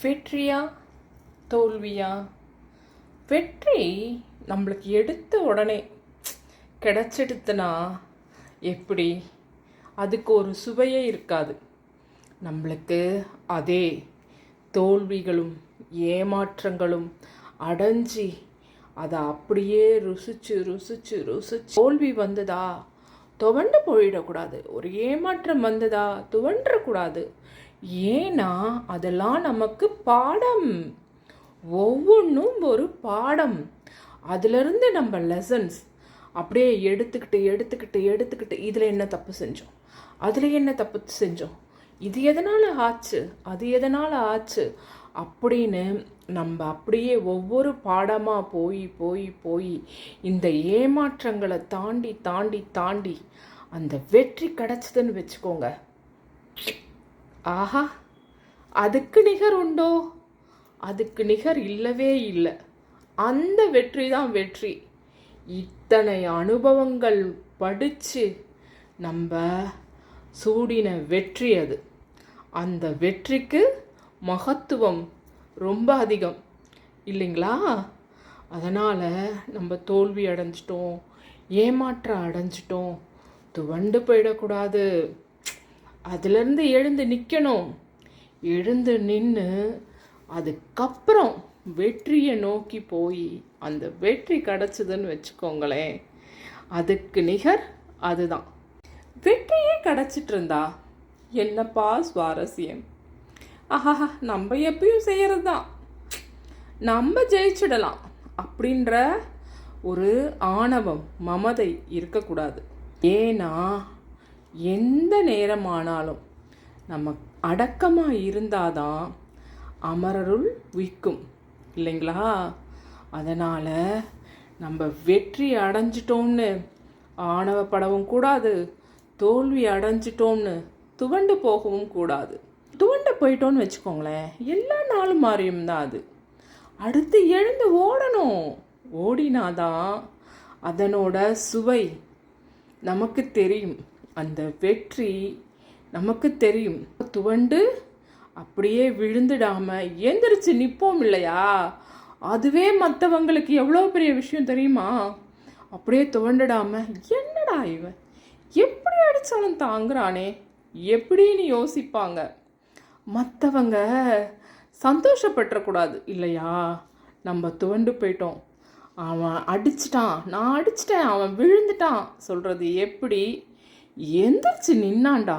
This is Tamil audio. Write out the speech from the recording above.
வெற்றியா தோல்வியா? வெற்றி நம்மளுக்கு எடுத்த உடனே கிடச்சிடுத்துனா எப்படி? அதுக்கு ஒரு சுவையே இருக்காது. நம்மளுக்கு அதே தோல்விகளும் ஏமாற்றங்களும் அடைஞ்சி அதை அப்படியே ருசிச்சு ருசிச்சு ருசிச்சு தோல்வி வந்ததா துவண்டு போயிடக்கூடாது, ஒரு ஏமாற்றம் வந்ததா துவண்டக்கூடாது. ஏன்னா அதெல்லாம் நமக்கு பாடம், ஒவ்வொன்றும் ஒரு பாடம். அதிலிருந்து நம்ம லெசன்ஸ் அப்படியே எடுத்துக்கிட்டு எடுத்துக்கிட்டு எடுத்துக்கிட்டு இதில் என்ன தப்பு செஞ்சோம், அதில் என்ன தப்பு செஞ்சோம், இது எதனால் ஆச்சு, அது எதனால் ஆச்சு அப்படின்னு நம்ம அப்படியே ஒவ்வொரு பாடமாக போய் போய் போய் இந்த ஏமாற்றங்களை தாண்டி தாண்டி தாண்டி அந்த வெற்றி கிடச்சிதுன்னு வச்சுக்கோங்க. ஆஹா, அதுக்கு நிகர் உண்டோ? அதுக்கு நிகர் இல்லவே இல்லை. அந்த வெற்றி தான் வெற்றி. இத்தனை அனுபவங்கள் படித்து நம்ம சூடின வெற்றி அது. அந்த வெற்றிக்கு மகத்துவம் ரொம்ப அதிகம் இல்லைங்களா? அதனால் நம்ம தோல்வி அடைஞ்சிட்டோம், ஏமாற்றம் அடைஞ்சிட்டோம், துவண்டு போயிடக்கூடாது. அதிலேருந்து எழுந்து நிற்கணும். எழுந்து நின்று அதுக்கப்புறம் வெற்றியை நோக்கி போய் அந்த வெற்றி கிடச்சிதுன்னு வச்சுக்கோங்களேன், அதுக்கு நிகர் அதுதான். வெற்றியே கிடச்சிட்டு இருந்தா என்னப்பா சுவாரஸ்யம்? ஆஹா, நம்ம எப்பயும் செய்கிறது தான், நம்ம ஜெயிச்சிடலாம் அப்படின்ற ஒரு ஆணவம் மமதை இருக்கக்கூடாது. ஏன்னா எந்த நேரமானாலும் நம்ம அடக்கமாக இருந்தாதான் அமரருள் விற்கும் இல்லைங்களா? அதனால் நம்ம வெற்றி அடைஞ்சிட்டோம்னு ஆணவப்படவும் கூடாது, தோல்வி அடைஞ்சிட்டோம்னு துவண்டு போகவும் கூடாது. துவண்டு போயிட்டோன்னு வச்சுக்கோங்களேன், எல்லா நாளும் மாறியும் தான் அது. அடுத்து எழுந்து ஓடணும். ஓடினாதான் அதனோட சுவை நமக்கு தெரியும், அந்த வெற்றி நமக்கு தெரியும். துவண்டு அப்படியே விழுந்துடாமல் எந்திரிச்சு நிற்போம் இல்லையா, அதுவே மற்றவங்களுக்கு எவ்வளோ பெரிய விஷயம் தெரியுமா? அப்படியே துவண்டுடாமல் என்னடா இவன் எப்படி அடித்தாலும் தாங்குறானே எப்படின்னு யோசிப்பாங்க. மற்றவங்க சந்தோஷப்பட்டுறக்கூடாது இல்லையா? நம்ம துவண்டு போயிட்டோம், அவன் அடிச்சிட்டான், நான் அடிச்சிட்டேன், அவன் விழுந்துட்டான் சொல்கிறது எப்படி? எந்திரிச்சு நின்னான்டா,